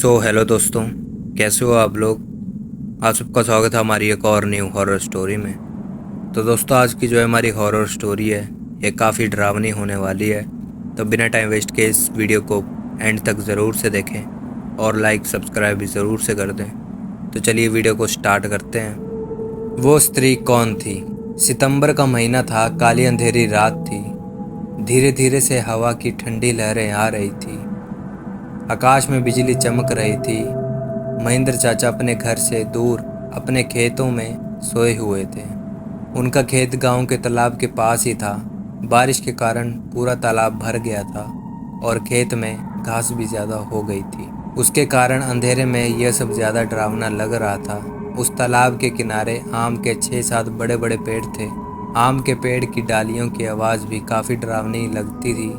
Hello दोस्तों, कैसे हो आप लोग। आप सबका स्वागत है हमारी एक और न्यू हॉरर स्टोरी में। तो दोस्तों, आज की जो हमारी हॉरर स्टोरी है ये काफ़ी डरावनी होने वाली है। तो बिना टाइम वेस्ट के इस वीडियो को एंड तक ज़रूर से देखें और लाइक सब्सक्राइब भी ज़रूर से कर दें। तो चलिए वीडियो को स्टार्ट करते हैं। वो स्त्री कौन थी। सितंबर का महीना था, काली अंधेरी रात थी। धीरे धीरे से हवा की ठंडी लहरें आ रही थी। आकाश में बिजली चमक रही थी। महेंद्र चाचा अपने घर से दूर अपने खेतों में सोए हुए थे। उनका खेत गांव के तालाब के पास ही था। बारिश के कारण पूरा तालाब भर गया था और खेत में घास भी ज़्यादा हो गई थी। उसके कारण अंधेरे में यह सब ज़्यादा डरावना लग रहा था। उस तालाब के किनारे आम के 6-7 बड़े बड़े पेड़ थे। आम के पेड़ की डालियों की आवाज़ भी काफ़ी डरावनी लगती थी।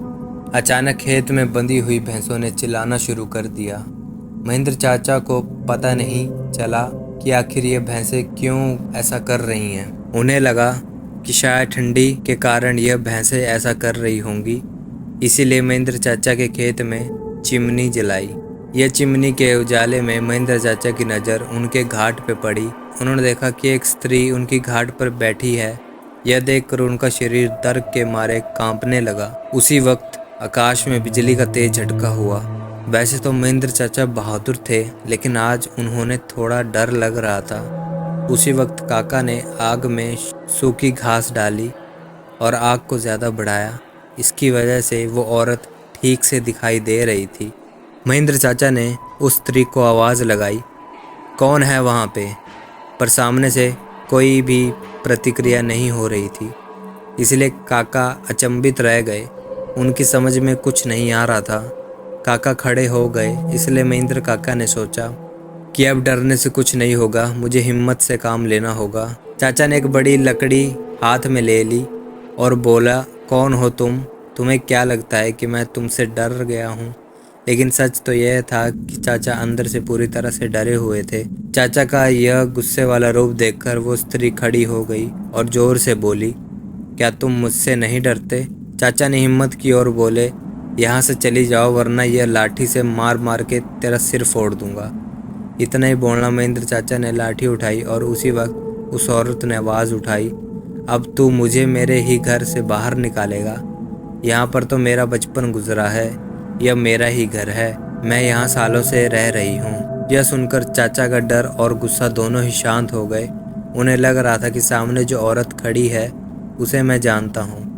अचानक खेत में बंधी हुई भैंसों ने चिल्लाना शुरू कर दिया। महेंद्र चाचा को पता नहीं चला कि आखिर ये भैंसें क्यों ऐसा कर रही हैं। उन्हें लगा कि शायद ठंडी के कारण यह भैंसें ऐसा कर रही होंगी, इसीलिए महेंद्र चाचा के खेत में चिमनी जलाई। यह चिमनी के उजाले में महेंद्र चाचा की नज़र उनके घाट पर पड़ी। उन्होंने देखा कि एक स्त्री उनकी घाट पर बैठी है। यह देखकर उनका शरीर दर्द के मारे कांपने लगा। उसी वक्त आकाश में बिजली का तेज झटका हुआ। वैसे तो महेंद्र चाचा बहादुर थे, लेकिन आज उन्होंने थोड़ा डर लग रहा था। उसी वक्त काका ने आग में सूखी घास डाली और आग को ज़्यादा बढ़ाया। इसकी वजह से वो औरत ठीक से दिखाई दे रही थी। महेंद्र चाचा ने उस स्त्री को आवाज़ लगाई, कौन है वहाँ पे? पर सामने से कोई भी प्रतिक्रिया नहीं हो रही थी, इसलिए काका अचंभित रह गए। उनकी समझ में कुछ नहीं आ रहा था। काका खड़े हो गए, इसलिए महेंद्र काका ने सोचा कि अब डरने से कुछ नहीं होगा, मुझे हिम्मत से काम लेना होगा। चाचा ने एक बड़ी लकड़ी हाथ में ले ली और बोला, कौन हो तुम? तुम्हें क्या लगता है कि मैं तुमसे डर गया हूँ? लेकिन सच तो यह था कि चाचा अंदर से पूरी तरह से डरे हुए थे। चाचा का यह गुस्से वाला रूप देखकर वो स्त्री खड़ी हो गई और जोर से बोली, क्या तुम मुझसे नहीं डरते? चाचा ने हिम्मत की और बोले, यहाँ से चली जाओ वरना यह लाठी से मार मार के तेरा सिर फोड़ दूंगा। इतना ही बोलना महेंद्र चाचा ने लाठी उठाई और उसी वक्त उस औरत ने आवाज़ उठाई, अब तू मुझे मेरे ही घर से बाहर निकालेगा? यहाँ पर तो मेरा बचपन गुजरा है, यह मेरा ही घर है, मैं यहाँ सालों से रह रही हूँ। यह सुनकर चाचा का डर और गुस्सा दोनों ही शांत हो गए। उन्हें लग रहा था कि सामने जो औरत खड़ी है उसे मैं जानता हूँ।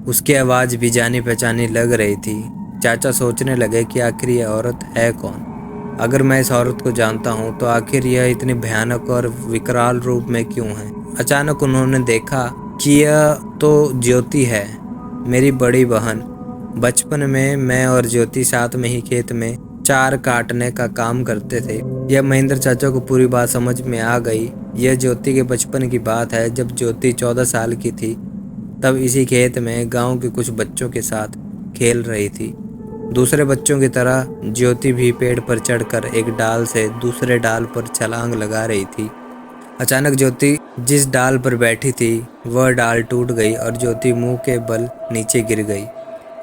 उसकी आवाज़ भी जानी पहचानी लग रही थी। चाचा सोचने लगे कि आखिर यह औरत है कौन? अगर मैं इस औरत को जानता हूँ तो आखिर यह इतनी भयानक और विकराल रूप में क्यों है? अचानक उन्होंने देखा कि यह तो ज्योति है, मेरी बड़ी बहन। बचपन में मैं और ज्योति साथ में ही खेत में चार काटने का काम करते थे। यह महेंद्र चाचा को पूरी बात समझ में आ गई। यह ज्योति के बचपन की बात है। जब ज्योति 14 साल की थी तब इसी खेत में गांव के कुछ बच्चों के साथ खेल रही थी। दूसरे बच्चों की तरह ज्योति भी पेड़ पर चढ़कर एक डाल से दूसरे डाल पर छलांग लगा रही थी। अचानक ज्योति जिस डाल पर बैठी थी वह डाल टूट गई और ज्योति मुंह के बल नीचे गिर गई।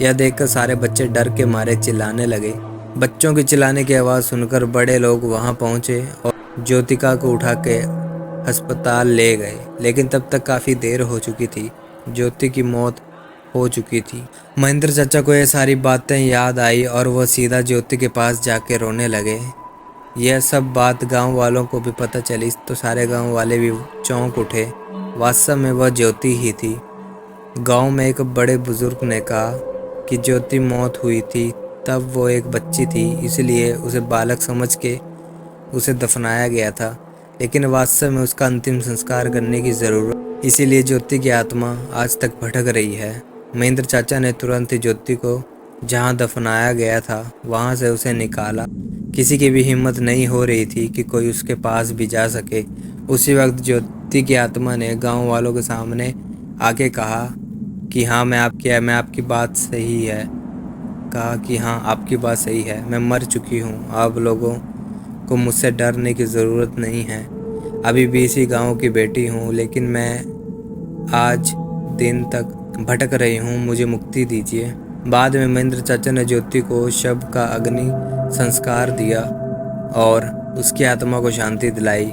यह देखकर सारे बच्चे डर के मारे चिल्लाने लगे। बच्चों की चिल्लाने की आवाज़ सुनकर बड़े लोग वहां पहुंचे और ज्योतिका को उठा के अस्पताल ले गए, लेकिन तब तक काफ़ी देर हो चुकी थी। ज्योति की मौत हो चुकी थी। महेंद्र चाचा को यह सारी बातें याद आई और वह सीधा ज्योति के पास जाके रोने लगे। यह सब बात गांव वालों को भी पता चली तो सारे गांव वाले भी चौंक उठे। वास्तव में वह ज्योति ही थी। गांव में एक बड़े बुजुर्ग ने कहा कि ज्योति मौत हुई थी तब वो एक बच्ची थी, इसलिए उसे बालक समझ के उसे दफनाया गया था, लेकिन वास्तव में उसका अंतिम संस्कार करने की ज़रूरत, इसीलिए ज्योति की आत्मा आज तक भटक रही है। महेंद्र चाचा ने तुरंत ही ज्योति को जहां दफनाया गया था वहां से उसे निकाला। किसी की भी हिम्मत नहीं हो रही थी कि कोई उसके पास भी जा सके। उसी वक्त ज्योति की आत्मा ने गांव वालों के सामने आके कहा कि हाँ, मैं आपकी बात सही है। कहा कि हाँ, आपकी बात सही है, मैं मर चुकी हूँ। आप लोगों को मुझसे डरने की ज़रूरत नहीं है। अभी भी इसी गांव की बेटी हूँ, लेकिन मैं आज दिन तक भटक रही हूँ, मुझे मुक्ति दीजिए। बाद में महेंद्र चाचा ने ज्योति को शव का अग्नि संस्कार दिया और उसकी आत्मा को शांति दिलाई।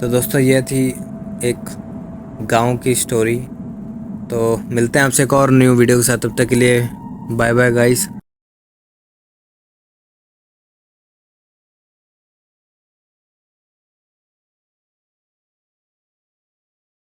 तो दोस्तों ये थी एक गांव की स्टोरी। तो मिलते हैं आपसे एक और न्यू वीडियो के साथ, तब तक के लिए बाय बाय गाइस।